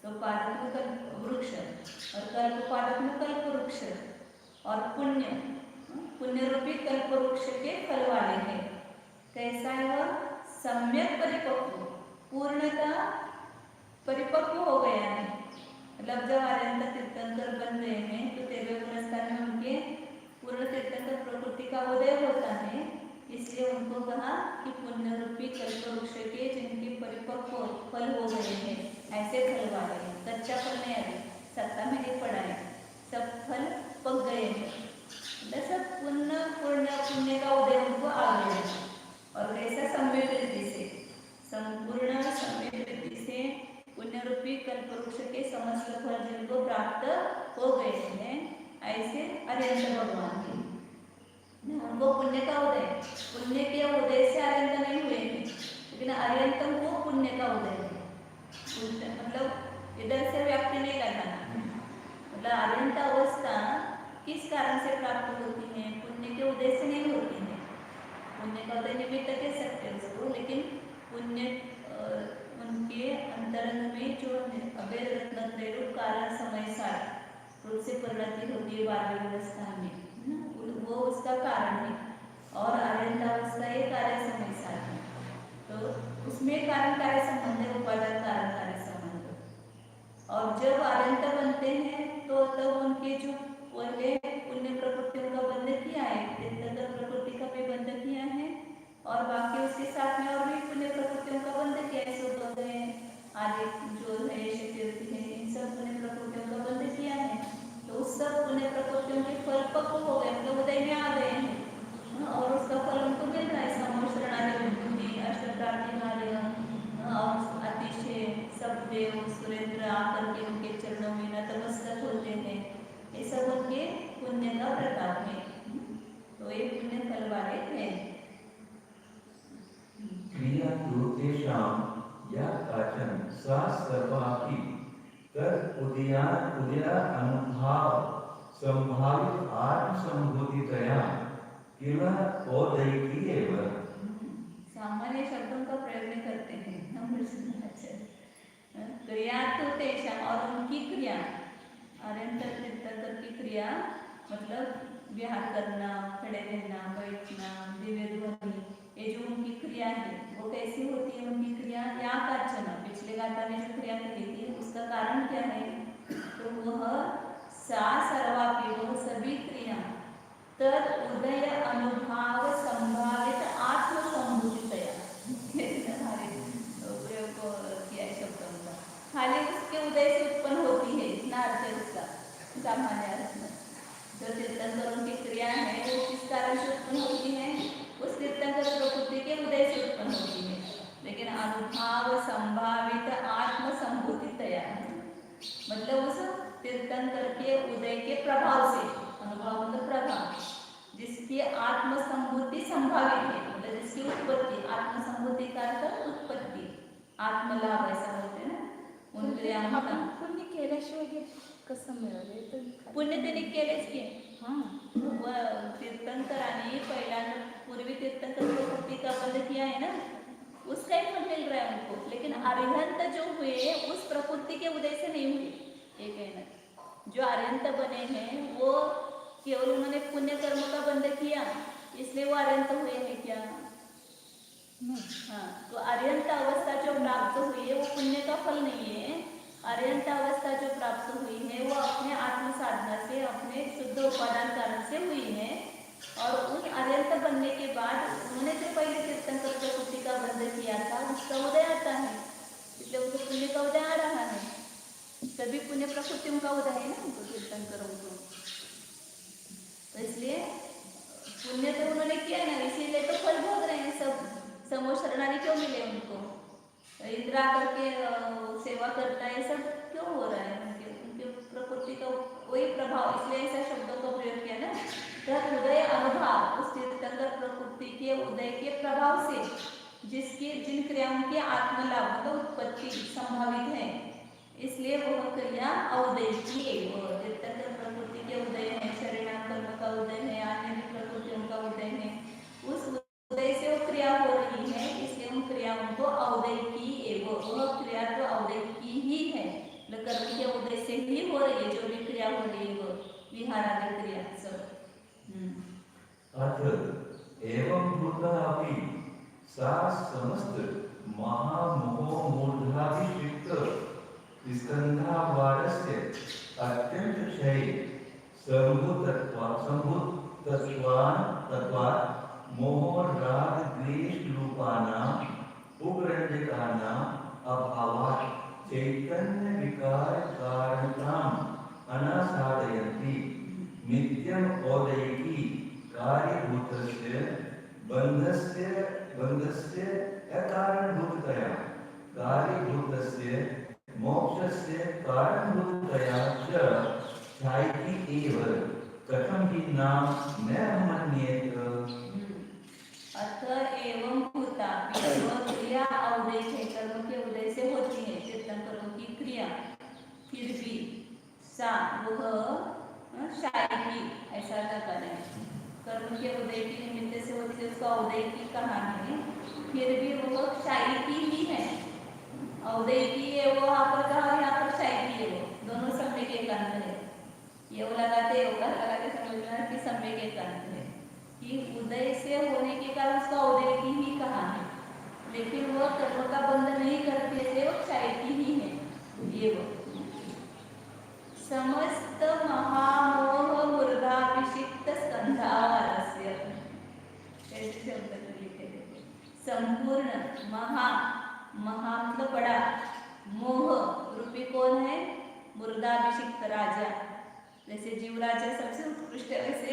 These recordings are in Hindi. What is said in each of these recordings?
तो पादप में कल्प वृक्ष, और कल्प पादप में कल्प वृक्ष, और पुण्य पुण्य रूपी कल्प वृक्ष के फल वाले हैं। कैसा है वह? सम्यक परिपक्व, पूर्णतः परिपक्व हो गया है। मतलब जब आर्यंत तीर्थंकर बन रहे हैं तो 13वें गुणस्थान में उनके पूर्ण तीर्थंकर प्रकृति का उदय होता है। इसलिए उनको कहा कि पुण्य रूपी कल्प वृक्ष के जिनके परिपक्व फल हो गए हैं, ऐसे फल वाले हैं। कच्चा फल नहीं अभी, सत्ता में नहीं पड़ा है, सब फल पक गए हैं, मतलब सब पुण्य का उदय उनको आ गया है। और कैसा? सम्यक रीति से, संपूर्ण सम्यक रीति से पुण्य रूपी कल्प वृक्ष के समस्त फल जिनको प्राप्त हो गए हैं, ऐसे अरिहंत भगवान के उनको पुण्य का उदय, पुण्य के उदय से अरिहंत नहीं हुए हैं, लेकिन अरिहंतम को पुण्य का उदय है। मतलब इधर से व्याप्ति नहीं लगाना, मतलब अरिहंत अवस्था किस कारण से प्राप्त होती है? पुण्य के उदय से नहीं होती है। पुण्य का उदय निमित्त कह सकते हैं उसको, लेकिन पुण्य उनके अंतरंग में जो अभेद रत्न त्रैरूप कारण समय सार रूप से परिणति होती है 12वें अवस्था में, वो उसका कारण है। और अरिहंत अवस्था ये कार्य समय सार है, तो उसमें कारण कार्य संबंध है, उपादान कारण कार्य संबंध। और जब अरिहंत बनते हैं तो तब उनके जो पहले पुण्य प्रकृतियों का बंध किया है, तीर्थंकर प्रकृति का भी बंध किया है, और बाकी उसके साथ में और भी पुण्य प्रकृतियों का बंध किया है। सुबोध है, आदि जो है तीर्थ है, इन सब पुण्य प्रकृतियों का बंध किया है। तो उस सब पुण्य प्रकृतियों के फल पक्व हो गए, मतलब उदय में आ गए हैं, और उसका फल उनको मिल रहा है। समोषणादि बुद्धि, अष्टप्रार्थी कार्य, और अतिशय सब देव सुरेंद्र आकर के उनके चरणों में नतमस्तक होते हैं। ये सब उनके पुण्य का प्रताप है, तो ये पुण्य फल वाले हैं। क्रिया तेषां या काचन सा सर्वापि तद उदया अनुभाव संभावित आत्म संभूतितया केवल औदैकी एव। सामान्य शब्दों का प्रयोग करते हैं हम। क्रिया तो तेषां, और उनकी क्रिया, अरिहंत तीर्थंकर की क्रिया मतलब विहार करना, खड़े रहना, बैठना, दिव्य ध्वनि, ये जो उनकी क्रिया है वो कैसी होती है? उनकी क्रिया या कार्चना, पिछले गाथा में जो क्रिया कही थी उसका कारण क्या है? तो वह सा सर्वापि, वह सभी क्रिया तद उदय अनुभाव संभावित आत्म संभूतितया, प्रयोग किया शब्दों का, खाली उसके उदय से उत्पन्न होती है, इतना अर्थ है उसका सामान्य अर्थ में। जो तीर्थंकरों की क्रिया है वो किस कारण से उत्पन्न होती है? उस तीर्थंकर प्रकृति के उदय से उत्पन्न होती है, लेकिन अनुभाव संभावित आत्म संभूतितया, मतलब उस तीर्थंकर के उदय के प्रभाव से, अनुभव मतलब प्रभाव, जिसकी आत्म संभूति संभावित है, मतलब जिसकी उत्पत्ति, आत्म संभूति का अर्थ उत्पत्ति, आत्मलाभ ऐसा बोलते हैं ना उन क्रियाओं का। पुण्य केल्याशिवाय कसं मिळाले? तर पुण्य त्यांनी केलेच की, व तीर्थंकरांनी पहिला पूर्वी तीर्थंकर प्रकृति का बंध किया है ना, उसका ही फल मिल रहा है उनको, लेकिन अरिहंत जो हुए उस प्रकृति के उदय से नहीं हुए। ये कहना, जो अरिहंत बने हैं वो केवल उन्होंने पुण्य कर्म का बंध किया, इसलिए वो अरिहंत हुए हैं क्या? हाँ, तो अरिहंत अवस्था जो प्राप्त हुई है वो पुण्य का फल नहीं है। अरिहंत अवस्था जो प्राप्त हुई है वो अपने आत्म साधना से, अपने शुद्ध उपादान कारण से हुई है, और उन अरिहंत बनने के बाद उन्होंने जो पहले तीर्थंकर प्रकृति का बंध किया था उसका उदय आता है, इसलिए उनको पुण्य का उदय आ रहा है। सभी पुण्य प्रकृतियों का उदय है ना उनको, तीर्थंकरों को, तो इसलिए पुण्य तो उन्होंने किया ना, इसीलिए तो फल भोग रहे हैं सब। समोशरणानी क्यों मिले उनको? इंद्र आकर के सेवा करता है, सब क्यों हो रहा है? उनके प्रकृति का वही प्रभाव, इसलिए ऐसा शब्दों का प्रयोग किया ना। तो उदय अनुभव, उस तीर्थंकर प्रकृति के उदय के प्रभाव से जिसकी जिन क्रियाओं की आत्मलाभ मतलब उत्पत्ति संभावित है, इसलिए वह क्रिया अवदैकी है। वह तीर्थंकर प्रकृति के उदय है, शरीराम कर्म का उदय है, अन्य प्रकृतियों का उदय है, उस उदय से वो क्रिया हो रही है, इसलिए उन क्रियाओं को अवदैकी एवं, वह क्रिया तो अवदैकी ही है, मतलब कर्म के उदय से ही हो रही है जो भी क्रिया हो रही है वो विहारादि क्रिया सब। अथ एवं भूता अपि सा समस्त महामोह मूर्धाभिषिक्त स्कंधावारस्य अत्यंत क्षय तत्वात् मोह राग द्वेष रूपानां उपरंजकानां अभावात् चैतन्य विकार कारणताम् अनासादयन्ति नित्यम औदैकी कार्यभूतस्य बंधस्य अकारणभूततया कार्यभूतस्य मोक्षस्य कारणभूततया च ध्यायति एव कथं हि नाम न मन्येत। अथ एवं भूता क्रिया अवदय है कर्म के उदय से होती है चेतन कर्म की क्रिया, फिर भी सा वह शायकी ऐसा लगा है कर्म के उदय की निमित्त से होती है उसका उदय की कहानी, फिर भी वह शायकी ही है। अवदय की है वो यहाँ पर कहा, यहाँ पर शायकी है वो, दोनों सम्यक एकांत है। ये वो लगाते लगा के समझना कि सम्यक एकांत है कि उदय से होने के कारण उसका उदय की ही कहानी, लेकिन वह कर्म का बंध नहीं करते थे, वो शायकी ही है। ये वो समस्त महामोह मूर्धाभिषिक्त स्कंधावारस्य, कैसे शब्द लिखे थे, संपूर्ण महा मतलब बड़ा, मोह रूपी कौन है, मूर्धाभिषिक्त राजा। जैसे जीव राजा सबसे उत्कृष्ट है, वैसे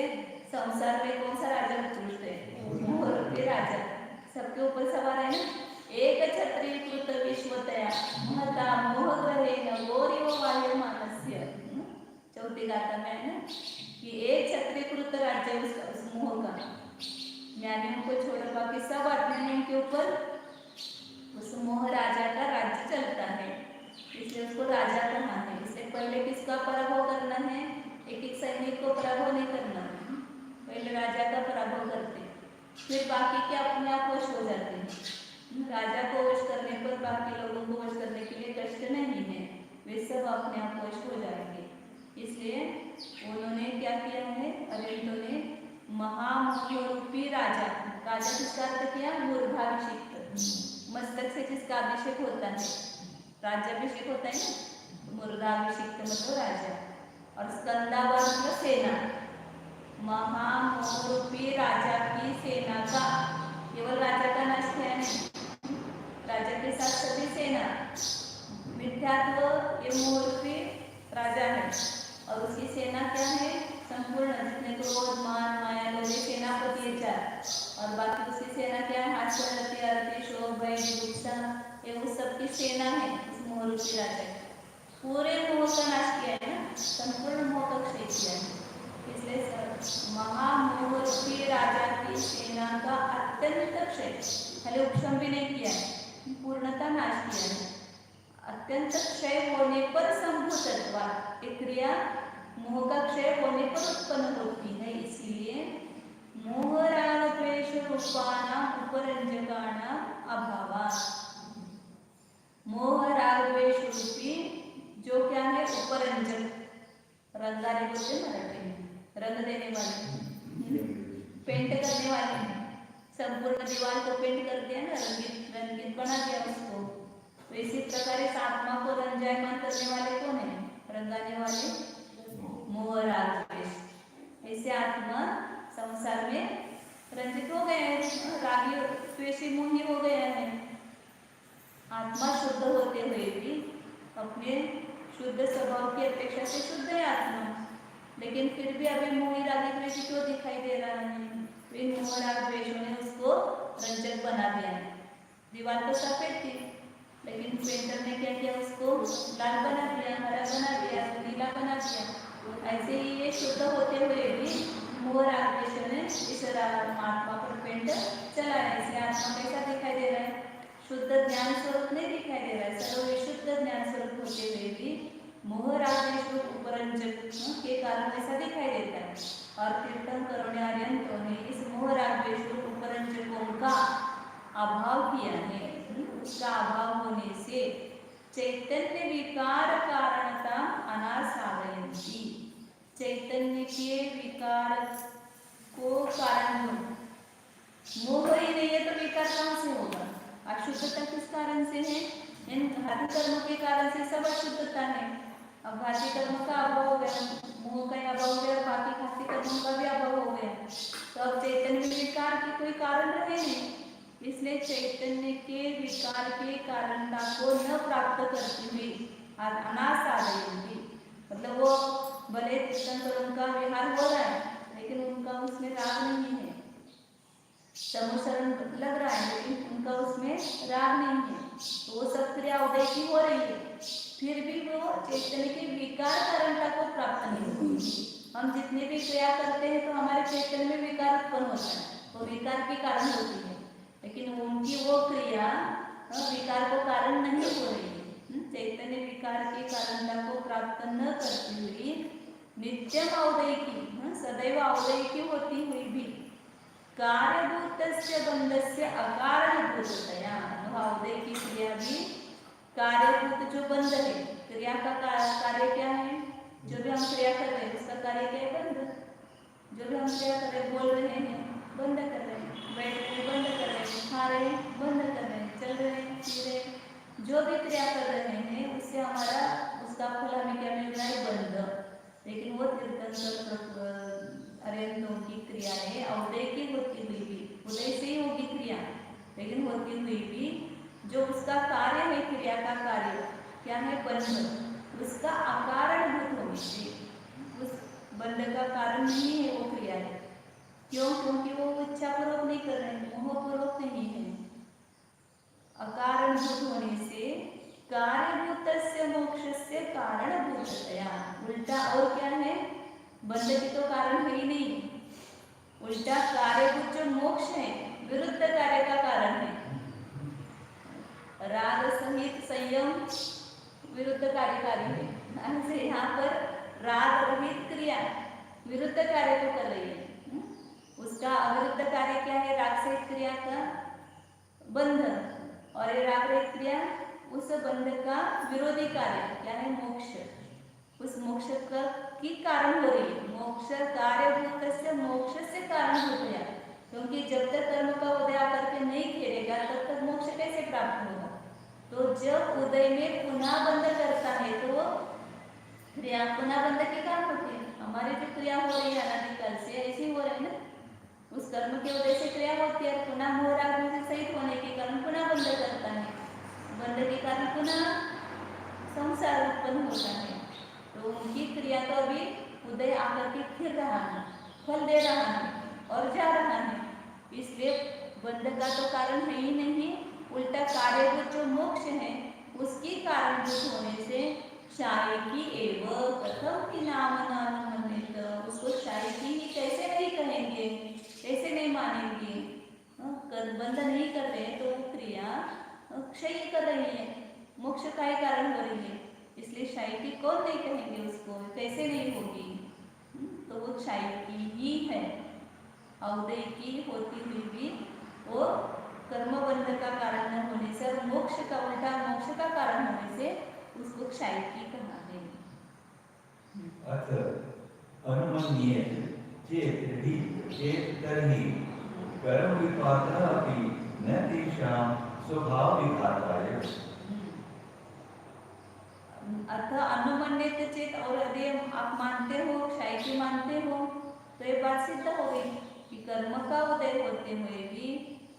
संसार में कौन सा राजा उत्कृष्ट है, मोह रूपी राजा, सबके ऊपर सवार है ना। एक छत्री कृत विश्वतया महता मोह ग्रहे न गौरी वायु मानस्य, चौथी गाथा में है ना कि एक छत्रीकृत राज्य उस मोह का, ज्ञानियों को छोड़ बाकी सब अज्ञानियों के ऊपर उस मोह राजा का राज्य चलता है, इसलिए उसको राजा कहा है। इससे पहले किसका पराभव करना है, एक एक सैनिक को पराभव नहीं करना, पहले राजा का पराभव करते, फिर बाकी के अपने आप वश हो जाते हैं। राजा को वश करने पर बाकी लोगों को वश करने के लिए कष्ट नहीं है, वे सब अपने आप वश हो जाएंगे। इसलिए उन्होंने क्या किया है, अरविंदों ने महामोहरूपी राजा, राजा किसका अर्थ किया, मूर्धाभिषिक्त, मस्तक से जिसका अभिषेक होता है, राज्याभिषेक होता है ना, मूर्धाभिषिक्त मतलब राजा, और स्कंदावर मतलब सेना, महामोहरूपी राजा की सेना का, केवल राजा का नाश किया नहीं, राजा के साथ सभी सेना, मिथ्यात्व ये मोहरूपी राजा है और उसकी सेना क्या है, संपूर्ण, जितने क्रोध मान माया लोभ सेनापति है चार, और बाकी उसकी सेना क्या है, हास्य रति अरति शोभ भय गुस्सा, ये उस सबकी सेना है उस मोहरूपी राजा। पूरे मोह का नाश किया है ना, संपूर्ण मोह का क्षय किया है। इसलिए महामोहरूपी राजा की सेना का अत्यंत क्षय, खाली उपशम भी नहीं किया है, पूर्णता नाश किया है। अत्यंत क्षय होने पर संभूतत्वा, एक क्रिया मोह का क्षय होने पर उत्पन्न होती है, इसलिए मोह राग द्वेष रूपाणाम उपरंजकाणाम अभावात्, मोह राग द्वेष रूपी जो क्या है उपरंजक, रंगारे बोलते मराठी में, रंग देने वाले, पेंट करने वाले हैं, संपूर्ण दीवार को पेंट कर दिया ना, रंगीन बना दिया उसको, तो इसी प्रकार इस आत्मा को रंजायमान करने वाले कौन है, रंगाने वाले मोह राग द्वेष। ऐसे आत्मा संसार में रंजित हो गए हैं, रागी द्वेषी मोही हो गए हैं। आत्मा शुद्ध होते हुए भी अपने शुद्ध स्वभाव की अपेक्षा से शुद्ध है आत्मा, लेकिन फिर भी अभी मोही रागी द्वेषी क्यों दिखाई दे रहा है, इन मोह राग द्वेषों ने उसको रंजक बना दिया है। दीवार तो सफेद थी, लेकिन पेंटर ने क्या किया, उसको लाल बना दिया, हरा बना दिया, नीला बना दिया। ऐसे ही ये शुद्ध होते हुए भी मोह राग द्वेषों ने इस आत्मा पर पेंट चलाया, इसलिए आत्मा कैसा दिखाई दे रहा है, शुद्ध ज्ञान स्वरूप नहीं दिखाई दे रहा है, सर्व विशुद्ध ज्ञान स्वरूप होते हुए भी मोह राग द्वेष उपरंजक के कारण ऐसा दिखाई देता है। और कीर्तन करने आर्यंतों ने इस मोह राग द्वेष उपरंजकों का अभाव किया है, उसका अभाव होने से चैतन्य विकार कारणता अनासादयन्ति। चैतन्य के विकार को कारण मोह ही नहीं है तो विकार कहाँ से होगा? अशुद्धता किस कारण से है? इन घाती कर्मों के कारण से सब अशुद्धता है। अब घाती कर्म का अभाव हो गया, मोह का अभाव हो गया, बाकी घाती कर्मों का भी अभाव हो गया, तो अब चैतन्य विकार की कोई कारण रहे नहीं। इसलिए चैतन्य के विकार के कारणता को न प्राप्त करती हुई अनासादयन्ति, मतलब वो भले चिंतन उनका विहार हो रहा है लेकिन उनका उसमें राग नहीं है, समुसरण लग रहा है लेकिन उनका उसमें राग नहीं है, तो वो सब क्रिया उदय की हो रही है, फिर भी वो चैतन्य के विकार कारणता को प्राप्त नहीं होती। हम जितने भी क्रिया करते हैं तो हमारे चैतन्य में विकार उत्पन्न होता है, वो विकार के कारण होती है, लेकिन उनकी वो क्रिया विकार को कारण नहीं हो रही है। चैतन्य विकार के कारणता को प्राप्त न करती हुई नित्यम अवदैकी, सदैव अवदैकी होती हुई भी कार्यभूतस्य बंधस्य अकारणभूततया, अवदैकी क्रिया भी कार्यभूत जो बंध है, क्रिया का कार्य क्या है? जो भी हम क्रिया कर रहे हैं उसका कार्य क्या है? बंध। जो भी हम क्रिया कर रहे हैं, बोल रहे हैं बंद कर रहे हैं, बैठ रहे बंद कर रहे हैं, खा रहे हैं बंद कर रहे हैं, चल रहे हैं पी रहे हैं, जो भी क्रिया कर रहे हैं उससे हमारा उसका फल हमें क्या मिल रहा है? बंध। लेकिन वो तीर्थंकर अरेंदों की क्रिया है अवदय की होती हुई भी, उदय से ही होगी क्रिया, लेकिन होती हुई भी जो उसका कार्य है, क्रिया का कार्य क्या है? बंध। उसका अकारणभूत होने से, उस बंध का कारण नहीं है वो क्रिया है। क्यों? क्योंकि वो इच्छापूर्वक नहीं कर रहे हैं, मोहपूर्वक नहीं है। अकारणभूत होने से कार्यभूतस्य मोक्षस्य कारणभूततया, उल्टा और क्या है? बंध की तो कारण है ही नहीं, उल्टा कार्यभूत जो मोक्ष है विरुद्ध कार्य का कारण है। राग सहित संयम विरुद्ध कार्यकारी है, ऐसे यहाँ पर राग रहित क्रिया विरुद्ध कार्य को कर रही है। उसका अविरुद्ध कार्य क्या है? राग सहित क्रिया का बंधन, और ये राग रहित क्रिया उस बंध का विरोधी कार्य क्या है? मोक्ष। उस मोक्ष का की कारण हो रही है, मोक्ष कार्यभूत से मोक्ष से कारण हो गया, क्योंकि जब तक कर्म का उदय आकर के नहीं खेलेगा तब तक मोक्ष कैसे प्राप्त होगा? तो जब उदय में पुनः बंध करता है तो क्रिया पुनः बंध के कारण होती है। हमारी जो क्रिया हो रही है अनादिकाल से ऐसी हो रही है ना, उस कर्म के उदय से क्रिया होती है, पुनः मोह राग से सहित होने के कारण पुनः बंध करता है, बंध के कारण पुनः संसार उत्पन्न होता है। तो उनकी क्रिया तो अभी उदय आकर के फिर रहा है, फल दे रहा है और जा रहा है, इसलिए बंध का तो कारण है ही नहीं, उल्टा कार्यभूत जो मोक्ष है उसकी कारणभूत होने से शायकी एवं कथम की नाम नानुमन्वित, उसको शायकी ही कैसे नहीं कहेंगे, कैसे नहीं मानेंगे? बंध नहीं कर रहे तो वो क्रिया क्षय कर रही है, मोक्ष का ही कारण हो रही है, इसलिए शायकी कौन नहीं कहेंगे उसको, कैसे नहीं होगी? तो वो शायकी ही है, अवदय की होती हुई भी वो कर्मबंध का कारण न होने से और मोक्ष का उल्टा मोक्ष का कारण होने से उसको शायकी कहा है। अतः अनुमन्येत चेत हि चेत तर्हि कर्म विपाकः अपि न तेषां स्वभाव विपाकाय। अतः अनुमन्येत चेत, और यदि आप मानते हो, शायकी मानते हो, तो ये बात सिद्ध हो गई कि कर्म का उदय होते हुए भी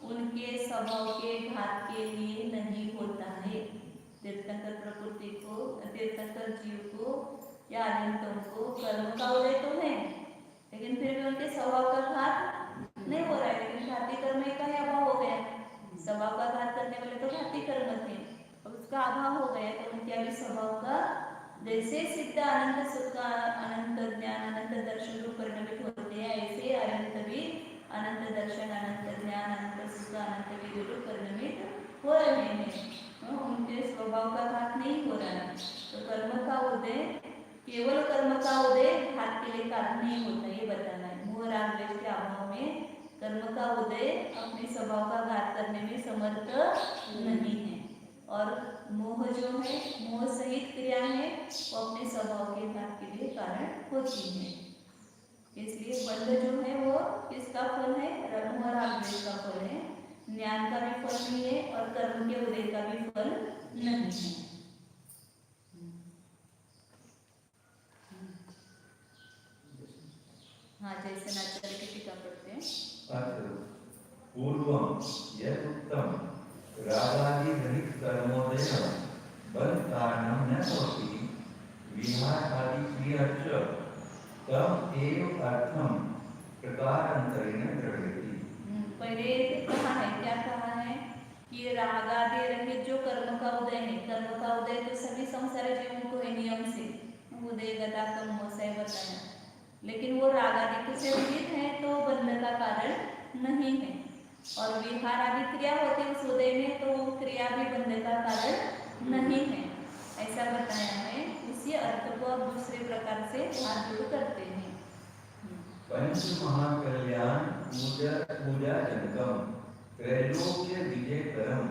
उनके स्वभाव के घात के लिए नहीं होता है। तीर्थंकर प्रकृति को, तीर्थंकर जीव को या आनंदों को कर्म का उदय तो है, लेकिन फिर भी उनके स्वभाव का घात नहीं हो रहा है, लेकिन घाती कर्म का ही अभाव हो गया। स्वभाव का घात करने वाले तो घाती कर्म थे, उसका अभाव हो गया, तो उनके अभी स्वभाव का जैसे सिद्ध अनंत सुख, अनंत ज्ञान, अनंत दर्शन रूप परिणमित होते हैं, ऐसे अनंत भी अनंत दर्शन, अनंत ज्ञान, अनंत सुख, अनंत विधि रूप परिणमित हो रहे हैं। उनके स्वभाव का घात नहीं हो रहा है। तो कर्म का उदय, केवल कर्म का उदय घात के लिए कारण नहीं होता, ये बताना है। मोह राग द्वेष के अभाव में कर्म का उदय अपने स्वभाव का घात करने में समर्थ नहीं है। और मोह जो है, मोह सहित क्रिया है, वो अपने स्वभाव के भाग के लिए कारण होती है। इसलिए बंध जो है वो किसका फल है? रघु और आग्रह का फल है। ज्ञान का भी फल नहीं है और कर्म के उदय का भी फल नहीं है। हाँ, जैसे नाचार्य की टीका पढ़ते हैं। पूर्वम यद उत्तम रागादि रहित कर्मोदय बल कारणम न भवति विहार आदि क्रिया च तम एव अर्थम प्रकारांतरेण ग्रह्यति। पहले कहा है, क्या कहा है कि रागादि रहित जो कर्म का उदय है, कर्म का उदय तो सभी संसार जीवों को है नियम से, उदय गदा कम मोसाय बताया, लेकिन वो रागादि से रहित है तो बंध का कारण नहीं है। और विहार आदि क्रिया होती है उस उदय में, तो वो क्रिया भी बंध का कारण नहीं है, ऐसा बताया है। उसी अर्थ को अब दूसरे प्रकार से आगे करते हैं। पंच महाकल्याण पूजा जनकम त्रैलोक्य विजयकरम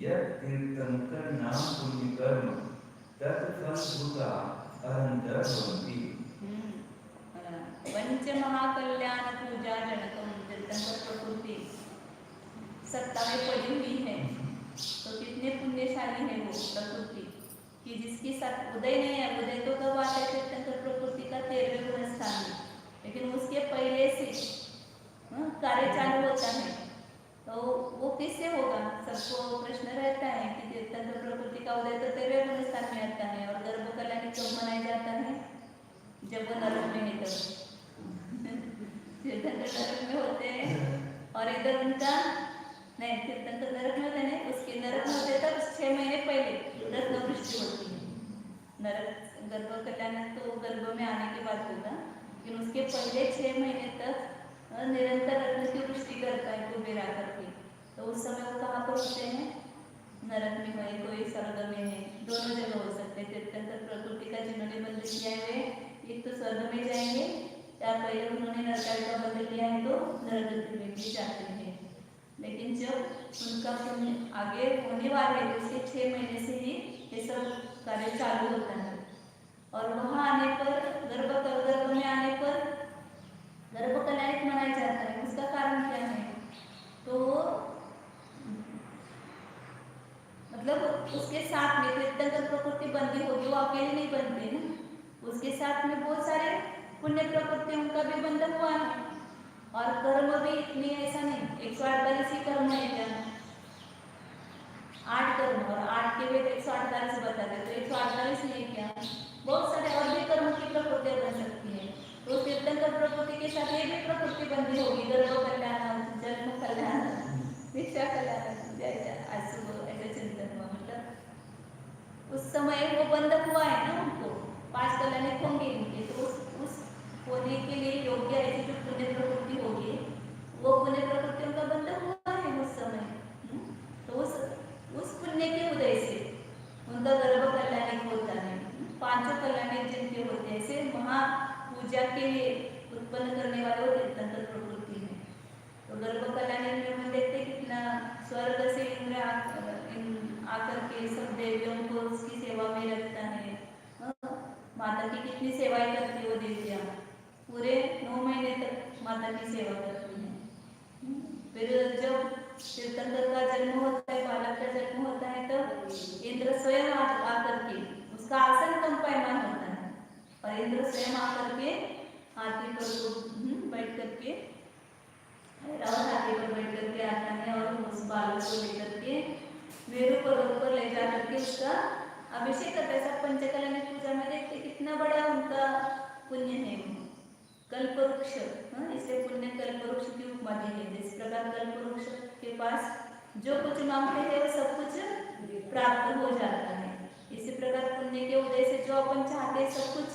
यत् तीर्थंकर नाम पुण्य कर्म तत्फलभूता अनंतर भवन्ति। पंच महाकल्याण पूजा जनकम, तीर्थंकर प्रकृति सत्ता में पड़ी हुई है, तो कितने पुण्यशाली है वो प्रकृति कि जिसकी उदय नहीं है। उदय तो कब आता है? तीर्थंकर प्रकृति का 13वें गुण स्थान में, लेकिन उसके पहले से कार्य चालू होता है, तो वो किससे होगा? सबको प्रश्न रहता है कि तीर्थंकर प्रकृति का उदय तो 13वें गुण स्थान में आता है, और गर्भ कल्याणी कब मनाया जाता है? जब वो नरक में है तब। तीर्थंकर नरक में होते हैं और इधर उनका नहीं, तीर्थंकर नरक में होते हैं, उसके नरक में होते तब 6 महीने पहले रत्नवृष्टि होती है। नरक गर्भ कल्याण तो गर्भ में आने के बाद होगा, लेकिन उसके पहले 6 महीने तक निरंतर रत्न की वृष्टि करता है कुबेर आकर के। तो उस समय वो कहाँ पर होते हैं? नरक में है, कोई स्वर्ग में है, दोनों जगह हो सकते हैं। तीर्थंकर प्रकृति का जिन्होंने बंध किया है, एक तो स्वर्ग में जाएंगे, या पहले उन्होंने नरकादि का बंध किया है तो नरक में भी जाते हैं। लेकिन जब उनका पुण्य आगे होने वाले है, उसके 6 महीने से ही ये सब कार्य चालू होता है। और वहाँ आने पर गर्भ में आने पर गर्भ कल्याण मनाया जाता है। उसका कारण क्या है? तो मतलब उसके साथ में तीर्थंकर प्रकृति बंदी होगी, वो अकेले नहीं बनते हैं, उसके साथ में बहुत सारे पुण्य प्रकृति उनका भी बंधन हुआ है। और कर्म भी इतनी ऐसा नहीं, 148 ही कर्म है क्या? 8 कर्म, और 8 के वेद 148 बताते, तो 148 नहीं है क्या? बहुत सारे और भी कर्म की प्रकृतियां बन सकती है। तो तीर्थंकर प्रकृति के साथ ये भी प्रकृति बंदी होगी, गर्भ कल्याण, जन्म कल्याण, भिक्षा कल्याण, ऐसे चिंतन हुआ। मतलब उस समय वो बंधक हुआ है ना, उनको 5 कल्याण होंगे इनके, तो उस होने के लिए योग्य ऐसी जो पुण्य प्रवृत्ति होगी, वो पुण्य प्रवृत्तियों का बंधन हुआ है उस समय। तो उस पुण्य के उदय से उनका गर्भ कल्याणिक होता है। 5 कल्याणिक जिनके होते हैं, ऐसे महापूजा के लिए उत्पन्न करने वाले वो तीर्थंकर प्रवृत्ति है। तो गर्भ कल्याणिक में हम देखते कितना स्वर्ग से इंद्र आकर के सब देवियों को उसकी सेवा में रखता है। माता की कितनी सेवाएं करती है वो देवियाँ, पूरे 9 महीने तक माता की सेवा करती हैं। फिर जब तीर्थंकर का जन्म होता है, बालक का जन्म होता है, तब इंद्र स्वयं आकर के उसका आसन कंपायमान होता है, और इंद्र स्वयं आकर के हाथी पर बैठ करके हाथी पर बैठ करके आता है, और उस बालक को लेकर के मेरु पर्वत पर ले जा करके उसका अभिषेक करता है। सब पंचकल्याणी पूजा में देखते कितना बड़ा उनका पुण्य है। कल्पवृक्ष, इसे पुण्य कल्पवृक्ष की उपमा दी है। जिस प्रकार कल्पवृक्ष के पास जो कुछ मांगते हैं वो सब कुछ प्राप्त हो जाता है, इसी प्रकार पुण्य के उदय से जो अपन चाहते हैं सब कुछ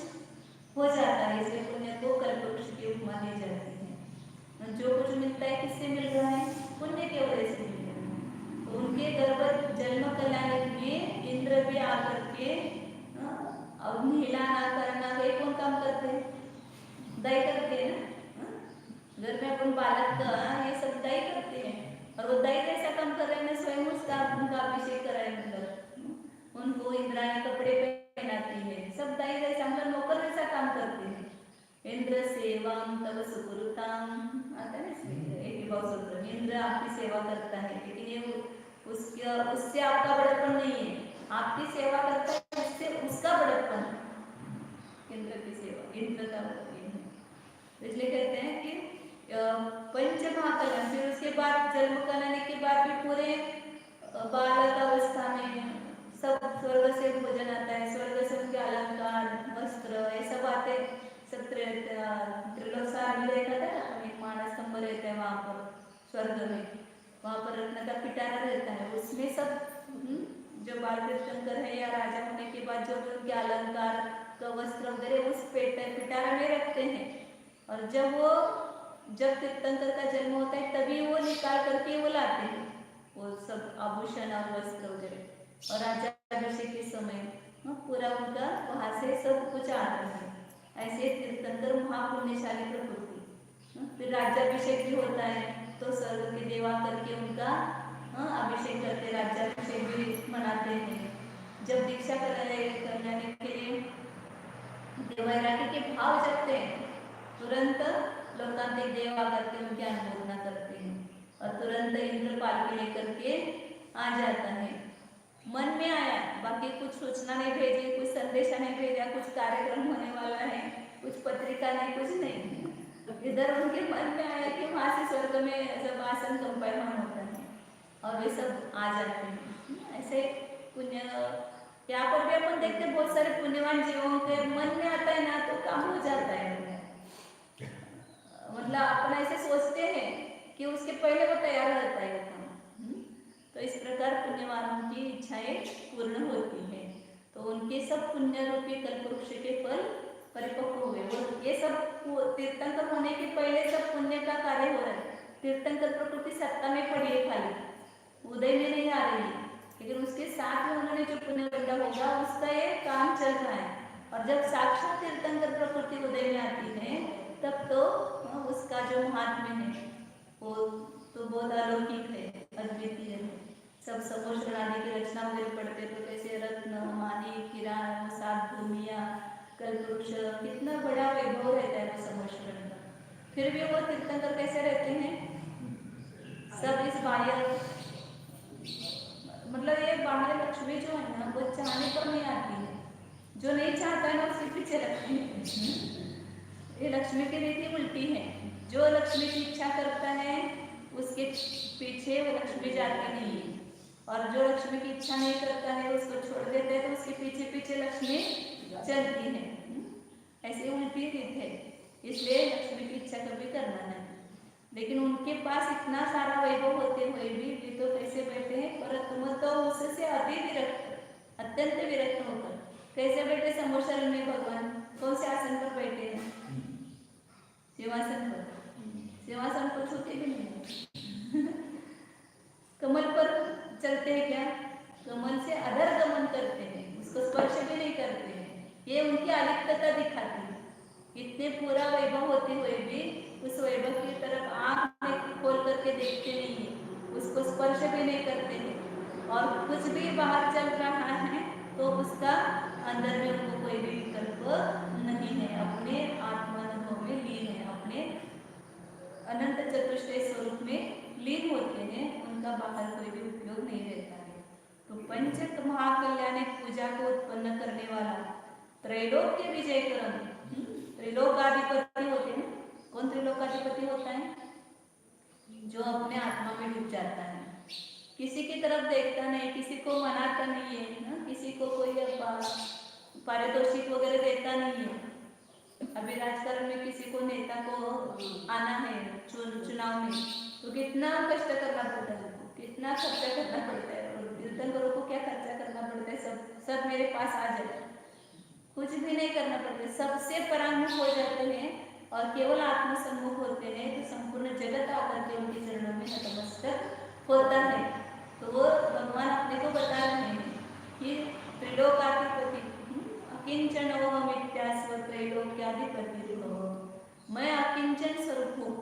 हो जाता है। इसलिए पुण्य को कल्पवृक्ष की उपमा दी जाती है। जो कुछ मिलता है किससे मिल रहा है? पुण्य के वजह से मिल रहा है। तो उनके गर्भ जन्म कल्याण में इंद्र भी आकर के अब नहलाना करना, वे कौन काम करते हैं? दही करते हैं ना, घर में अपन बालक का ये सब दही करते हैं, और वो दही कैसा काम कर रहे हैं? स्वयं उसका उनका अभिषेक कराए, मतलब उनको इंद्राणी कपड़े पहनाती है, सब दाई जैसे हम लोग नौकर जैसा काम करते हैं। इंद्र सेवाम तब सुकुरुताम, आता है ना एक ही भाव सूत्र, इंद्र आपकी सेवा करता है, लेकिन ये उससे आपका बड़प्पन नहीं है, आपकी सेवा करता है उससे उसका बड़प्पन, इंद्र की सेवा इंद्र का बड़प्पन है। इसलिए कहते हैं कि पंच महाकल्याण, फिर उसके बाद जन्म कराने के बाद भी पूरे बालक अवस्था में सब स्वर्ग से भोजन आता है, स्वर्ग से उनके अलंकार वस्त्र ये सब आते, सब त्रिलोकसार में देखा था ना, एक मानस स्तंभ रहता है वहाँ पर स्वर्ग में, वहाँ पर रत्न का पिटारा रहता है, उसमें सब जो बाल तीर्थंकर है या राजा होने के बाद जो उनके अलंकार का वस्त्र वगैरह उस पिटारा में रखते हैं। और जब तीर्थंकर का जन्म होता है तभी वो निकाल करके वो लाते हैं वो सब आभूषण और वस्त्र वगैरह, और राज्याभिषेक के समय पूरा उनका वहाँ से सब कुछ आता है। ऐसे तीर्थंकर महापुण्यशाली प्रकृति। फिर राज्याभिषेक भी होता है तो स्वर्ग के देवा करके उनका अभिषेक करते, राज्याभिषेक भी मनाते हैं। जब दीक्षा करने के लिए देवैरागी के भाव जगते हैं, तुरंत लोकांतिक देवा करके उनकी अनुमोदना करते हैं और तुरंत इंद्र पालकी लेकर के आ जाता है। मन में आया, बाकी कुछ सूचना नहीं भेजी, कुछ संदेशा नहीं भेजा, कुछ कार्यक्रम होने वाला है, कुछ पत्रिका नहीं, कुछ नहीं, इधर उनके मन में आया कि वहाँ से स्वर्ग में जब आसन कंपायमान होता है और वे सब आ जाते हैं। ऐसे पुण्य यहाँ पर भी अपन देखते बहुत सारे पुण्यवान जीवों के मन में आता है ना तो काम हो जाता है। मतलब अपन ऐसे सोचते हैं कि उसके पहले वो तैयार रहता है काम। तो इस प्रकार पुण्यवानों की इच्छाएं पूर्ण होती है। तो उनके सब पुण्य रूपी कल्पवृक्ष के फल परिपक्व हुए। और ये सब तीर्थंकर होने के पहले सब पुण्य का कार्य हो रहा है। तीर्थंकर प्रकृति सत्ता में पड़ी है, खाली उदय में नहीं आ रही है, लेकिन उसके साथ में उन्होंने जो पुण्य गंगा होगा उसका ये काम चल रहा है। और जब साक्षात तीर्थंकर प्रकृति उदय में आती है तब तो उसका जो महात्म्य है वो तो बहुत अलौकिक है, अद्वितीय है। सब समोषण आदि की रचना वगैरह पढ़ते तो कैसे रत्न मानी किरान सात भूमिया कल्पवृक्ष, कितना बड़ा वैभव रहता है वो समोषण का। फिर भी वो तीर्थंकर कैसे रहते हैं, सब इस बाह्य मतलब ये बाहर लक्ष्मी जो है ना वो चाहने पर नहीं आती है, जो नहीं चाहता है ना उसके पीछे लगती है। ये लक्ष्मी की रीति उल्टी है, जो लक्ष्मी की इच्छा करता है उसके पीछे वो लक्ष्मी जाती नहीं है, और जो लक्ष्मी की इच्छा नहीं करता है उसको छोड़ देते हैं तो उसके पीछे पीछे लक्ष्मी चलती है। ऐसे उल्टी रीत है, इसलिए लक्ष्मी की इच्छा कभी करना नहीं। लेकिन उनके पास इतना सारा वैभव होते हुए भी तो कैसे बैठे हैं, पर तुम तो उससे अति विरक्त, अत्यंत विरक्त होकर कैसे बैठे समोषण में भगवान कौन से आसन पर बैठे हैं, सिंहासन पर। सिंहासन को छूते भी नहीं। कमल पर चलते हैं क्या, कमल से अधर गमन करते हैं, उसको स्पर्श भी नहीं करते हैं। ये उनकी अलिप्तता दिखाती है। इतने पूरा वैभव होते हुए भी उस वैभव की तरफ आँख खोल करके देखते नहीं है, उसको स्पर्श भी नहीं करते हैं, और कुछ भी बाहर चल रहा है तो उसका अंदर में उनको कोई भी विकल्प नहीं है, अपने आत्मानुभव में लीन है, अपने अनंत चतुष्टय स्वरूप में लीन होते हैं, उनका बाहर कोई भी उपयोग नहीं रहता है। तो पंच महाकल्याण पूजा को उत्पन्न करने वाला त्रैलोक्य विजय करम, त्रिलोकाधिपति होते हैं। कौन त्रिलोकाधिपति होता है, जो अपने आत्मा में डूब जाता है, किसी की तरफ देखता नहीं, किसी को मनाता नहीं है ना, किसी को कोई पारितोषिक वगैरह देता नहीं है। अभी राजकारण में किसी को नेता को आना है चुनाव में तो कितना कष्ट करना पड़ता है, कितना खर्चा करना पड़ता है, और तीर्थंकरों को क्या खर्चा करना पड़ता है, सब मेरे पास आ जाए, कुछ भी नहीं करना पड़ता, सबसे परांगमुख हो जाते हैं और केवल आत्मसम्मुख होते हैं तो संपूर्ण जगत आकर के उनके चरणों में नतमस्तक होता है। तो वो भगवान अपने को बता रहे हैं कि त्रिलोकाधिपति अकिंचन मिथ्यास्व त्रैलोक्याधिपति भव, मैं अकिंचन स्वरूप हूँ,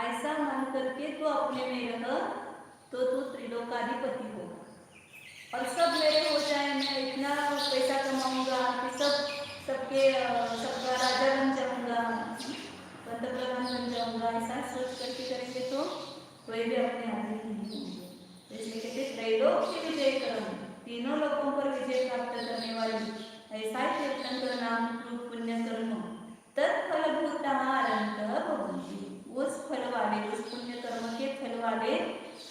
ऐसा मान करके तो अपने में रह तो तू त्रिलोकाधिपति होगा। और सब मेरे हो जाए, मैं इतना पैसा कमाऊंगा कि सबका राजा बन जाऊंगा, पंतप्रधान बन जाऊंगा, ऐसा सोच करके करेंगे तो कोई भी अपने आगे नहीं होंगे। इसलिए कहते त्रैलोक्य विजय कर्म, तीनों लोगों पर विजय प्राप्त करने वाली ऐसा तीर्थंकर नाम रूप पुण्य कर्म तत्फलभूता अनंत भवन्ति, उस फल वाले, उस पुण्य कर्म के फल वाले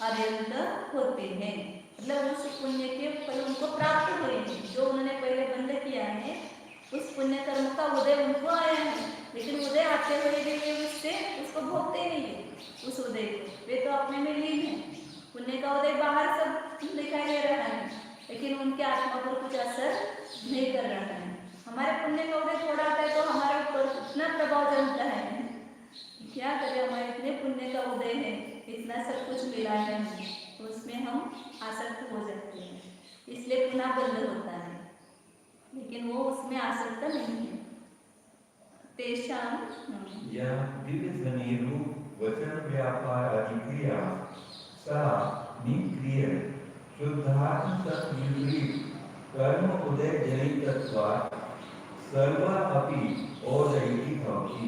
अनंत होते हैं। मतलब उस पुण्य के फल उनको प्राप्त हुए हैं, जो उन्होंने पहले बंद किया है उस पुण्य कर्म का उदय उनको आया है, लेकिन उदय आते हुए भी वे उससे उसको भोगते नहीं है उस उदय को, वे तो अपने में लीन है। पुण्य का उदय बाहर सब दिखाई दे रहा है, लेकिन उनके आत्मा पर कुछ असर नहीं कर रहा है। हमारे पुण्य का उदय थोड़ा आता है तो हमारे ऊपर इतना प्रभाव जमता है, क्या करें, हमारे इतने पुण्य का उदय है, इतना सब कुछ मिला है, तो उसमें हम आसक्त हो जाते हैं, इसलिए पुनः बंद होता है, लेकिन वो उसमें आसक्त नहीं है। तेषां या विविधनीरु वचन व्यापार आदि क्रिया सा निक्रिय शुद्धात्म तत्विपरीत कर्म उदय जनितत्वात् सर्वा अपि ओदयति भवति।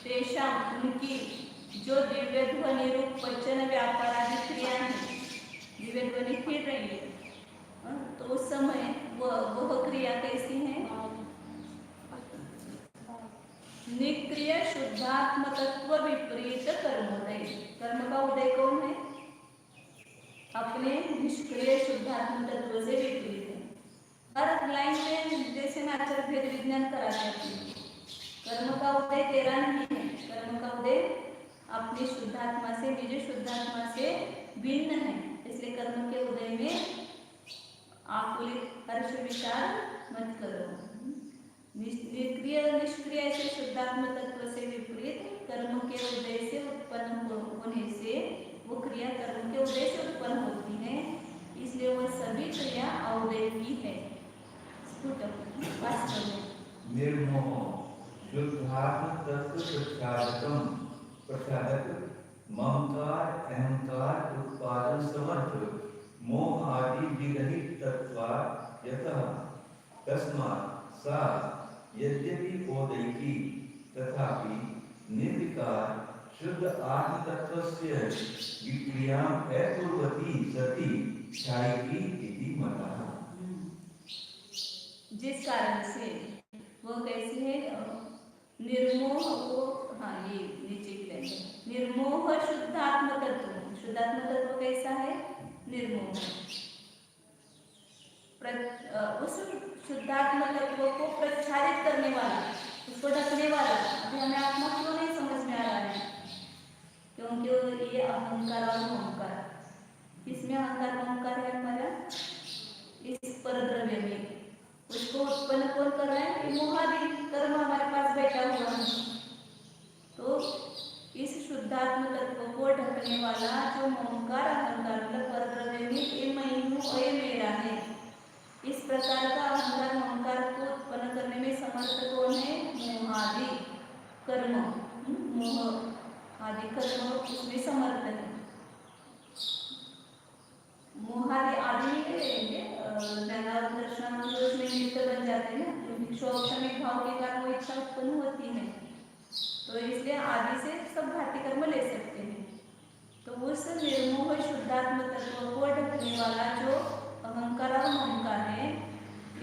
तेषां उनकी जो दिव्य ध्वनि रूप वचन व्यापार आदि क्रिया है, दिव्य ध्वनि फिर रही है, तो उस समय वह क्रिया कैसी है? निक्रिय शुद्धात्म तत्व विपरीत कर्मोदय। कर्म का उदय कौन है? अपने निष्क्रिय शुद्धात्म तत्व से विपरीत है। हर लाइन में जैसे नाचर भेद विज्ञान कराते हैं, कर्म का उदय तेरा नहीं है, कर्म का उदय अपनी शुद्धात्मा से, निज शुद्धात्मा से भिन्न है, इसलिए कर्म के उदय में आकुलित हर्ष विचार मत करो। निष्क्रिय निष्क्रिय से शुद्धात्म तत्व से विपरीत कर्म के उदय से उत्पन्न होने से वो क्रिया कर्म के उदय से उत्पन्न होती है, इसलिए वह सभी क्रिया अवदैवी है। निर्मोह शुद्धात्म तत्व प्रसादक ममकार अहंकार उत्पादन समर्थ मोह आदि विरहित तत्वात् यतः तस्मात् सा यद्यपि ओदैकी तथापि निर्विकार शुद्ध आत्म तत्वस्य विक्रियाम् अकुर्वती सती क्षायिकी इति मतः। जिस कारण से वो कैसी है? निर्मोह, वो हाँ ये नीचे की लाइन, निर्मोह शुद्धात्म तत्व। शुद्धात्म तत्व कैसा है? निर्मोह। उस शुद्धात्म तत्व को प्रक्षालित करने वाला, उसको ढकने वाला, अभी हमें आत्मा क्यों नहीं समझ में आ रहा है? क्योंकि ये अहंकार और ममकार, किसमें अहंकार ममकार है हमारा? इस परद्रव्य में। उसको उत्पन्न कौन कर रहा है? मोहादि कर्म हमारे पास बैठा हुआ है। तो इस शुद्धात्म तत्व को ढकने वाला जो ममकार अहंकार मतलब परद्रव्य में ये मैं हूँ और ये मेरा है, इस प्रकार का अहंकार ममकार को उत्पन्न करने में समर्थ कौन है? मोहादि कर्म, मोह आदि कर्म उसमें समर्थ है। मोहादि आदि में रहेंगे दर्शन उसमें नित्य बन जाते हैं, क्योंकि शोभमिक भाव के कारण वो इच्छा उत्पन्न होती है, तो इसलिए आदि से सब घाती कर्म ले सकते हैं। तो उस निर्मोह शुद्धात्म तत्व को ढकने वाला जो अहंकार और ममकार है,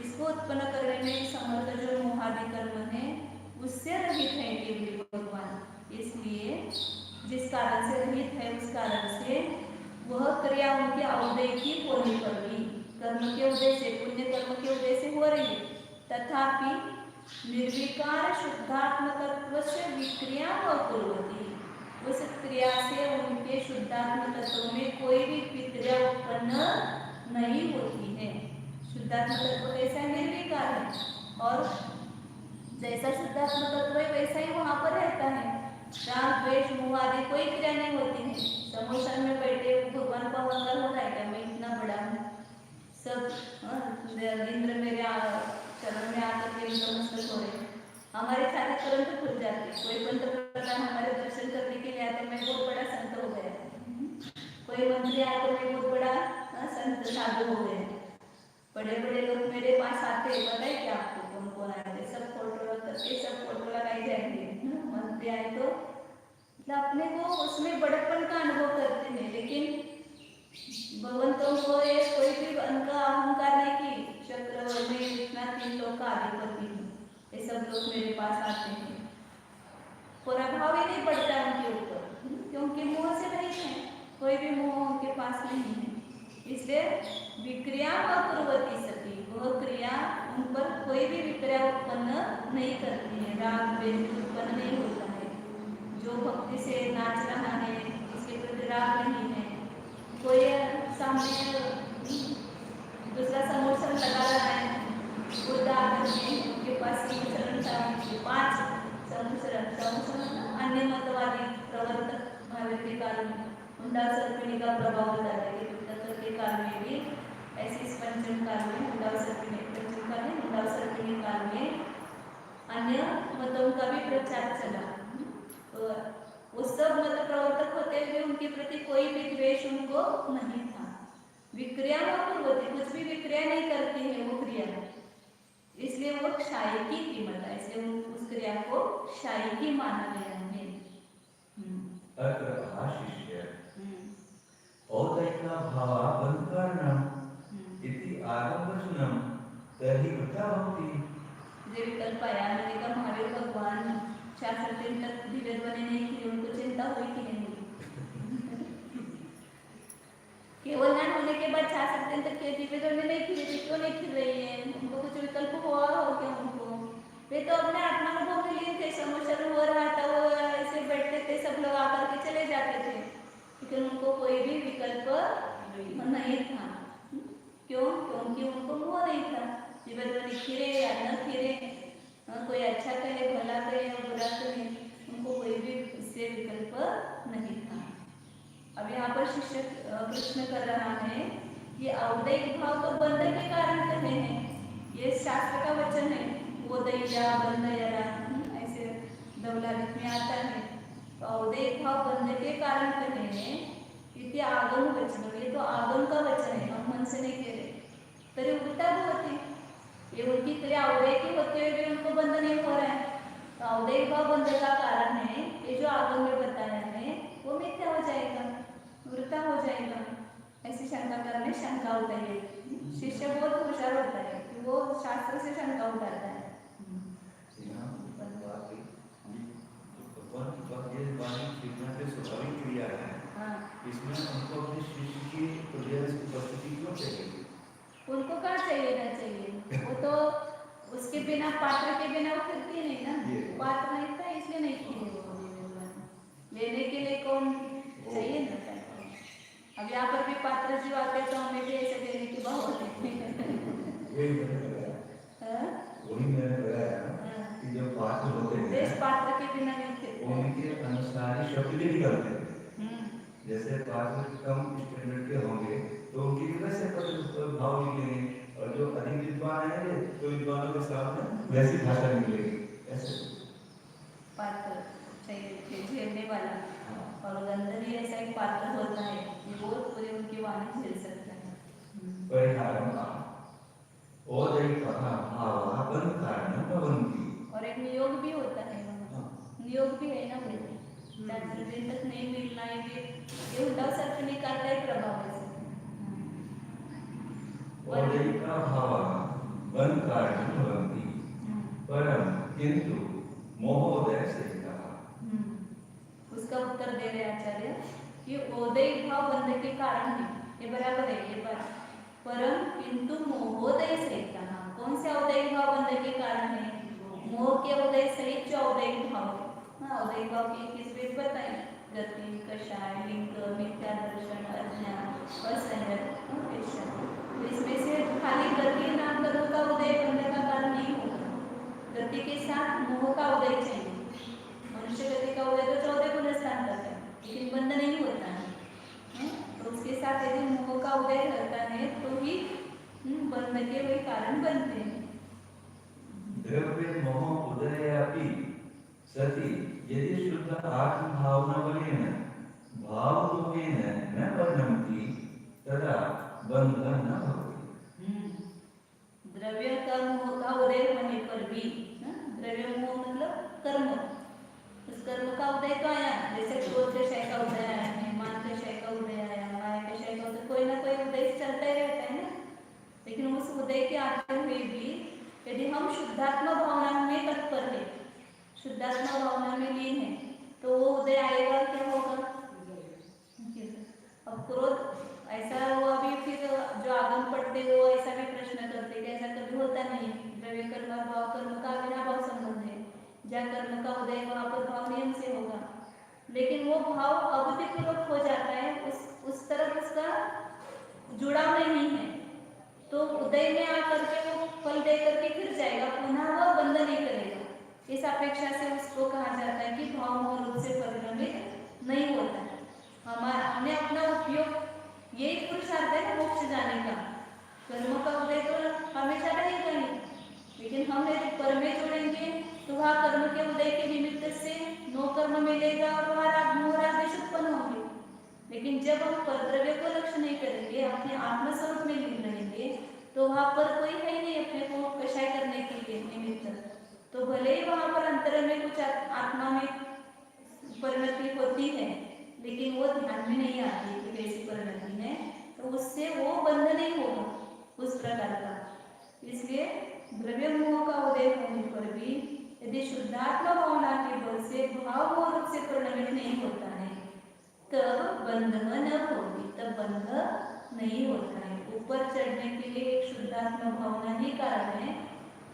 इसको उत्पन्न करने में समर्थ जो मोहादि कर्म है, उससे रहित है केवल भगवान। इसलिए जिस कारण से रहित है उस कारण से वह क्रिया उनके अवदैकी होने पर भी, कर्म के उदय से, पुण्य कर्म के उदय से हो रही है, तथापि निर्विकार शुद्धात्म तत्व से विक्रिया अकुर्वती, उस क्रिया से उनके शुद्धात्म तत्व में कोई भी विक्रिया उत्पन्न नहीं होती है। शुद्धात्म तत्व कैसा है? निर्विकार है, और जैसा शुद्धात्म तत्व है वैसा ही वहाँ पर रहता है। राग द्वेष मोह आदि कोई क्रिया नहीं होती है। समोसन में बैठे भगवान का अहंकार हो रहा है क्या मैं इतना बड़ा हूँ, सब इंद्र मेरे चरण में आकर के नमस्कार हो रहे, हमारे छाती तुरंत खुल जाती। कोई पंतप्रधान हमारे दर्शन करने के लिए आते, मैं बहुत बड़ा संत हो गया। कोई कोई मंत्री आकर मैं बहुत बड़ा संत साधु हो गए, बड़े बड़े लोग मेरे पास आते हैं, पता है क्या आपको कौन कौन आते, सब फोटो करके सब फोटो लगाए जाएंगे, मंत्री आए तो मतलब अपने को उसमें बड़प्पन का अनुभव करते हैं, लेकिन भगवंतों को ये कोई भी उनका अहंकार नहीं कि चक्र में इतना 3 लोग का अधिपति हूँ, ये सब लोग मेरे पास आते हैं, प्रभाव ही नहीं पड़ता उनके ऊपर, क्योंकि मोह से नहीं है, कोई भी मोह उनके पास नहीं है। इसलिए विक्रिया व कुर्वती सती, वह क्रिया उन पर कोई भी विक्रिया उत्पन्न नहीं करती है, राग द्वेष उत्पन्न नहीं होता है। जो भक्ति से नाच रहा है, इसके प्रति राग नहीं है, कोई सामने दूसरा समोसन लगा रहा है, उनके पास 5 समोसन अन्य मतवादी प्रवर्तक भावे के कारण हुंडा सर्पिणी का प्रभाव होता है कि पुस्तक के काल में भी ऐसे इस पंचम काल में हुंडा सर्पिणी पंचम काल में हुंडा सर्पिणी काल में अन्य मतों का भी प्रचार चला, तो वो सब मत प्रवर्तक होते हुए उनके प्रति कोई भी द्वेष उनको नहीं था। विक्रिया होती, कुछ भी विक्रिया नहीं करती है वो क्रिया, इसलिए वो क्षायकी कीमत है, इसलिए उस क्रिया को क्षायकी माना गया है। अत्र आशिष्य औदैका भावाबन्धकारणम् इति आरम्भवचनं तर्हि वृथा भवति। जो विकल्प आया, मैंने कहा महावीर भगवान 4 दिन तक दिव्य बने नहीं किए, उनको चिंता हुई कि नहीं हुई? केवल ज्ञान होने के बाद 4 दिन तक दिव्य बने नहीं किए, क्यों नहीं खिल रही है? उनको कुछ विकल्प हुआ हो क्या उनको? वे तो अपने आत्मानुभव के लिए थे, समोसन हो रहा था, वो ऐसे बैठते थे, सब लोग आकर के चले जाते थे, लेकिन उनको कोई भी विकल्प नहीं था। क्यों? क्योंकि उनको मोह नहीं था, जीवन खिरे या न खिरे, कोई अच्छा कहे भला कहे या बुरा कहे, उनको कोई भी इससे विकल्प नहीं था। अब यहाँ पर शिष्य प्रश्न कर रहा है, ये औदैहिक भाव तो बंध के कारण कहे हैं, ये शास्त्र का वचन है, वो दैया बंध यरा ऐसे दौलालित में आता है, तो औदैहिक भाव बंध के कारण कहे हैं, इति आगम वचन, ये तो आगम का वचन है, हम मन से नहीं कह रहे, तरी उल्टा होती, ये उनकी क्रिया औदैहिक होते हुए भी उनको बंध नहीं हो रहा है, तो औदैहिक भाव बंध का कारण है, ये जो आगम में बताया है वो मिथ्या हो जाएगा, वृथा हो जाएगा, ऐसी शंका करने शंका उठाइए। शिष्य बहुत होशियार होता है कि वो शास्त्र से शंका उठाता है। स्वाभाविक क्रिया है, इसमें उनको अपने शिष्य की उपस्थिति क्यों चाहिए? उनको कहाँ चाहिए ना चाहिए, वो तो उसके बिना, पात्र के बिना वो फिरती नहीं ना, पात्र नहीं था इसलिए नहीं थी वो, लेने के लिए कौन चाहिए ना। अब यहाँ पर भी पात्र जीव आते तो हमें भी ऐसे देने की बात होती कि जो पात्र होते हैं, देश पात्र के बिना नहीं थे, उनके अनुसार ही शब्द भी निकलते हैं। जैसे पात्र कम स्टैंडर्ड के होंगे तो उनकी वैसे भाव निकलेंगे, और जो अधिक विद्वान है तो विद्वानों के साथ वैसी भाषा निकलेगी, ऐसे पात्र चाहिए झेलने वाला। और गंधर्व ऐसा एक पात्र होता है, वो पूरे उनकी वाणी झेल सकता है। और एक नियोग भी होता है, नियोग भी है ना, दिन तक नहीं मिलना है, ये उल्टा सर्प निकालता है प्रभाव से। किंतु मोहोदय से उसका उत्तर दे रहे आचार्य कि औदैहिक भाव बंध के कारण है, ये बराबर है ये बात, परम किंतु मोहोदय से कहा, कौन से औदैहिक भाव बंध के कारण है? मोह के उदय सहित जो औदैहिक भाव है, औदैहिक भाव की किस वेद बताई, गति, कषाय, लिंग, मिथ्या दर्शन, अज्ञान, असंयत, तो इसमें से खाली गति नाम कर्म का उदय बंध का कारण नहीं होगा, गति के साथ मोह का उदय चाहिए। मनुष्य गति का उदय तो 14 गुण स्थान तक है, लेकिन बंध नहीं होता है, तो उसके साथ यदि मोह का उदय रहता है तो ही बंध के वही कारण बनते हैं। द्रव्य मोह उदय अपि सति यदि शुद्ध आत्म भावना बलेन भावरूपेण न वर्णन्ति तदा बंधः न भवति। द्रव्य कर्म का उदय होने पर भी, द्रव्य मोह मतलब कर्म, उस कर्म का उदय तो आया, जैसे क्रोध के क्षय का उदय आया है, मान के क्षय का उदय आया, माया के क्षय का उदय, कोई ना कोई उदय चलता ही रहता है ना। लेकिन उस उदय के आते हुए भी यदि हम शुद्धात्मा भावना में तत्पर है, शुद्धात्मा भावना में लीन है, तो वो उदय आएगा, क्या होगा? अब क्रोध ऐसा हुआ भी, फिर जो आगम पढ़ते वो ऐसा भी प्रश्न करते कि ऐसा कभी होता नहीं, द्रव्य कर्म और भाव कर्म का अविनाभाव संबंध है, जहाँ कर्म का उदय वहाँ पर भाव नियम से होगा, लेकिन वो भाव अवधिपूर्वक हो जाता है, उस तरफ उसका जुड़ाव नहीं है, तो उदय में आकर के वो फल दे करके फिर जाएगा, पुनः वह बंध नहीं करेगा। इस अपेक्षा से उसको कहा जाता है कि भाव मोह रूप से परिणमित नहीं होता है। हमने अपना उपयोग यही पुरुषार्थ है मोक्ष जाने का, कर्म का उदय तो हमेशा रहेगा ही, लेकिन हम यदि कर्म में जुड़ेंगे तो वह कर्म के उदय के निमित्त से नो कर्म मिलेगा और वह राग मोह राग देश उत्पन्न होंगे। लेकिन जब हम परद्रव्य को लक्ष्य नहीं करेंगे, अपने आत्मस्वरूप में लीन रहेंगे, तो वहां पर कोई है ही नहीं अपने को कषाय करने के लिए निमित्त, तो भले ही वहां पर अंतर में कुछ आत्मा में परिणति होती है, लेकिन वो ध्यान में नहीं आती कि कैसी परिणति है, तो उससे वो बंध नहीं होगा उस प्रकार का। इसलिए द्रव्य मोह का उदय होने पर भी यदि शुद्धात्मा भावना के बल से भाव मोह रूप से परिणमित नहीं होता है, तब बंध न होगी, तब बंध नहीं होता है। ऊपर चढ़ने के लिए एक शुद्धात्मा भावना ही कारण है।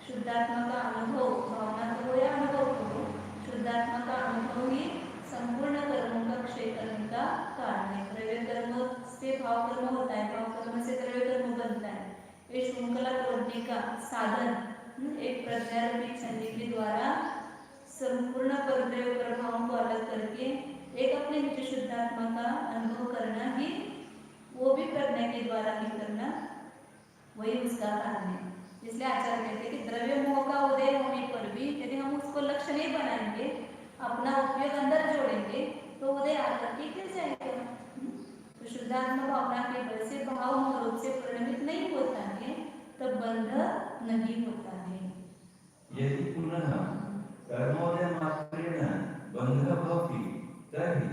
शुद्धात्मा का अनुभव, भावना तो हो या अनुभव तो हो, शुद्धात्मा का अनुभव ही संपूर्ण कर्मों का क्षय करने का कारण है। द्रव्य कर्म से भाव कर्म होता है, भाव कर्म से द्रव्य कर्म बनता है। ये श्रृंखला तोड़ने का साधन एक प्रज्ञारूपी छंदी के द्वारा संपूर्ण परद्रव्य प्रभावों को अलग करके एक अपने नित्य शुद्धात्मा का अनुभव करना ही, वो भी प्रज्ञा के द्वारा ही करना, वही उसका कारण है। इसलिए आचार्य कहते हैं कि द्रव्य मोह का उदय होने पर भी यदि हम उसको लक्ष्य नहीं बनाएंगे, अपना उपयोग अंदर जोड़ेंगे, तो उदय आकर के गिर जाएगा। तो शुद्धात्मा भावना के बल से भाव मोह रूप से परिणमित नहीं होता है, तब बंध नहीं होता है। यदि पुनः कर्मोदय मात्रेण बंधः भवति तर्हि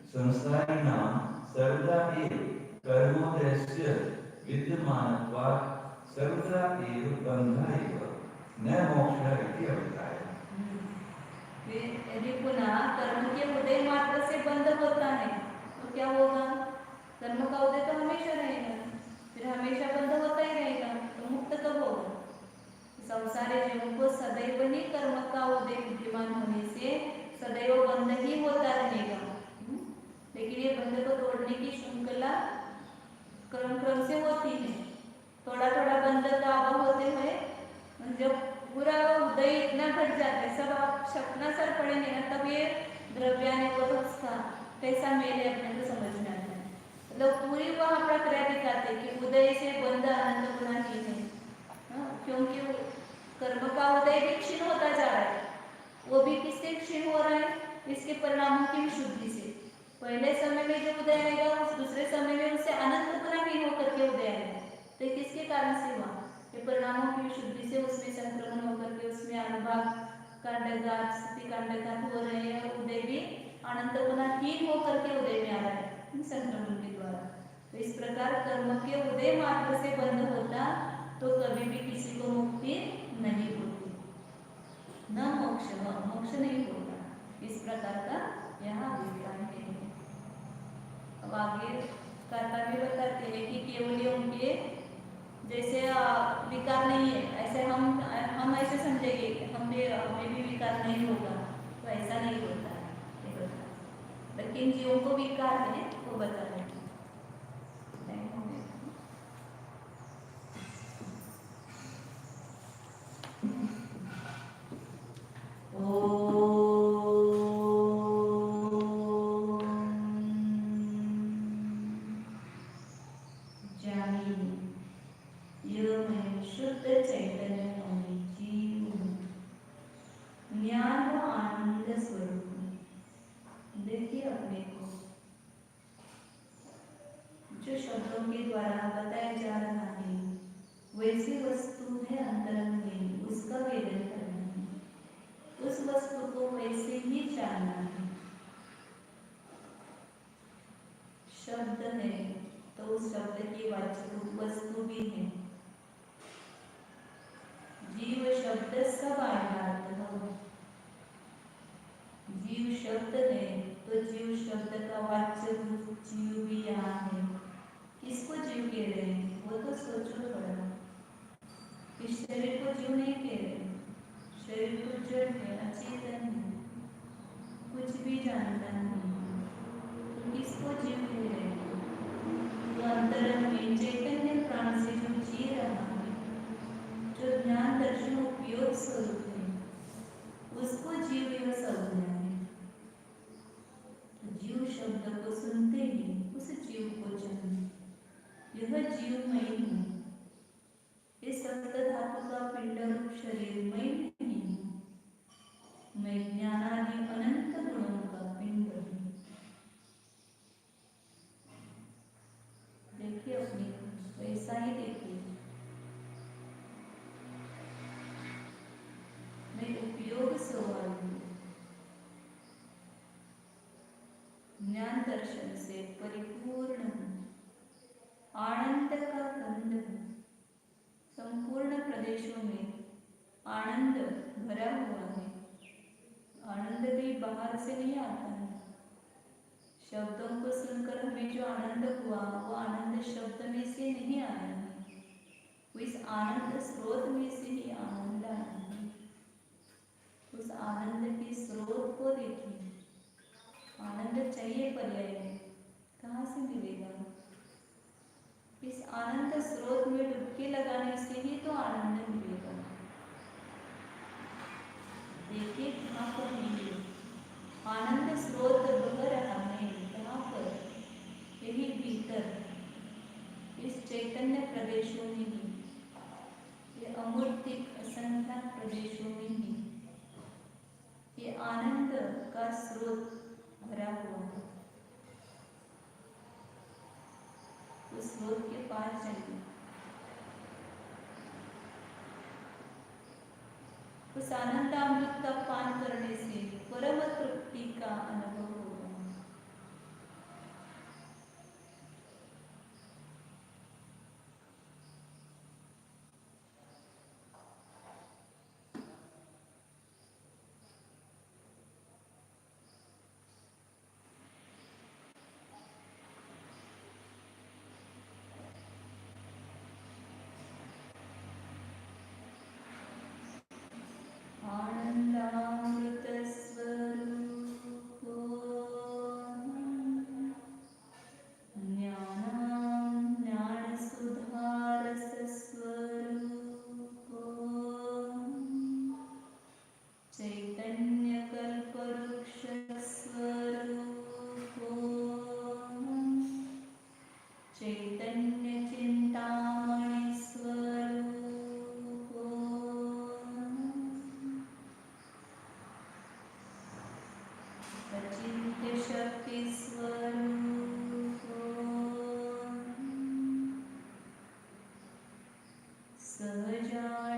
संसारिणां सर्वदा एव कर्मोदयस्य विद्यमानत्वात् सर्वदा एव बंधः एव न मोक्षः इति अभिप्रायः। यदि पुनः कर्म के उदय मात्र से बंध होता है तो क्या होगा? कर्म का उदय तो हमेशा रहेगा, फिर हमेशा बंध होता ही रहेगा, तो मुक्त कब होगा? संसारी जीवों को सदैव ही कर्म का उदय विद्यमान होने से सदैव बंध ही होता रहेगा। लेकिन ये बंध को तोड़ने की श्रृंखला क्रम क्रम से होती है। थोड़ा थोड़ा बंध का अभाव होते हुए जब पूरा उदय इतना घट जाता है, सब आप सपना सर पड़ेंगे ना, तब ये द्रव्याने को कैसा मेल है अपने को समझ में आता है। मतलब पूरी वहाँ प्रक्रिया दिखाते कि उदय से बंध आनंद गुना की है, क्योंकि कर्म का उदय भी क्षीण होता जा रहा है। वो भी किससे क्षीण हो रहा है? इसके परिणामों की विशुद्धि से। पहले समय में जो उदय आएगा, उस दूसरे समय में उससे अनंत गुना हीन होकर के उदय आएगा। तो किसके कारण से हुआ? ये परिणामों की विशुद्धि से उसमें संक्रमण होकर के उसमें अनुभाग कांडघात स्थिति कांडघात हो रहे हैं, और उदय भी अनंत गुना हीन होकर के उदय में आ रहा है संक्रमण के द्वारा। तो इस प्रकार कर्म के उदय मात्र से बंध होता तो कभी भी किसी को मुक्ति नहीं होती, न मोक्ष नहीं होगा। इस प्रकार का यहाँ अभिप्राय है। अब आगे कर्ता भी बताते हैं कि केवल उनके जैसे विकार नहीं है, ऐसे हम ऐसे समझेंगे कि हमें भी विकार नहीं होगा, तो ऐसा नहीं होता है। लेकिन जीवों को विकार है वो बता रहे हैं। के द्वारा बताया जा रहा है वैसी वस्तु है अंतरंग में, उसका वेदन करना है, उस वस्तु को वैसे ही जानना है। शब्द है तो उस शब्द की वाच्य वस्तु भी है। जीव शब्द सब आयात हो, जीव शब्द है तो जीव शब्द का वाच्य जीव भी यहाँ है। किसको जीव कह रहे हैं वो तो सोचो थोड़ा। इस शरीर को जीव नहीं कह रहे, शरीर तो जड़ है, अचेतन है, कुछ भी जानता नहीं, तो किसको जीव कह रहे हैं? तो अंतरंग में चैतन्य प्राण से जो जी रहा है, जो ज्ञान दर्शन उपयोग स्वरूप है, उसको जीव यह संज्ञा है। जीव शब्द को सुनते ही उस जीव को जाने, यह जीवमय हूँ, इस सप्त धातु का पिंड रूप शरीर में नहीं हूँ, मैं ज्ञानादि अनंत गुणों का पिंड हूँ। देखिए अपनी वैसा ही देखिए, मैं उपयोग से हूँ, ज्ञान दर्शन से परिपूर्ण हूँ, आनंद का गंध हूँ, संपूर्ण प्रदेशों में आनंद भरा हुआ है। आनंद भी बाहर से नहीं आता है, शब्दों को सुनकर हमें जो आनंद हुआ वो आनंद शब्द में से नहीं आया है, वो इस आनंद स्रोत में से ही आनंद आया है। उस आनंद के स्रोत को देखिए, आनंद चाहिए पर्याय में, कहाँ से मिलेगा? इस आनंद स्रोत में डुबकी लगाने से ही तो आनंद मिलेगा। देखिए कहाँ पर है आनंद स्रोत बह रहा है, कहाँ पर? यही भीतर, इस चैतन्य प्रदेशों में ही, ये अमूर्तिक असंख्य प्रदेशों में ही ये आनंद का स्रोत भरा हुआ है। उस स्रोत के पास चलिए, उस आनंदामृत का पान करने से परम तृप्ति का अनुभव होगा। आनंदामृत स्वरूपो ज्ञानसुधारस स्वरूपो चैतन्यकल्पवृक्ष स्वरूपो चैतन्यचिन्तामणि स्वरूपो अचिन्त्य शक्ति स्वरूपो सहजानंद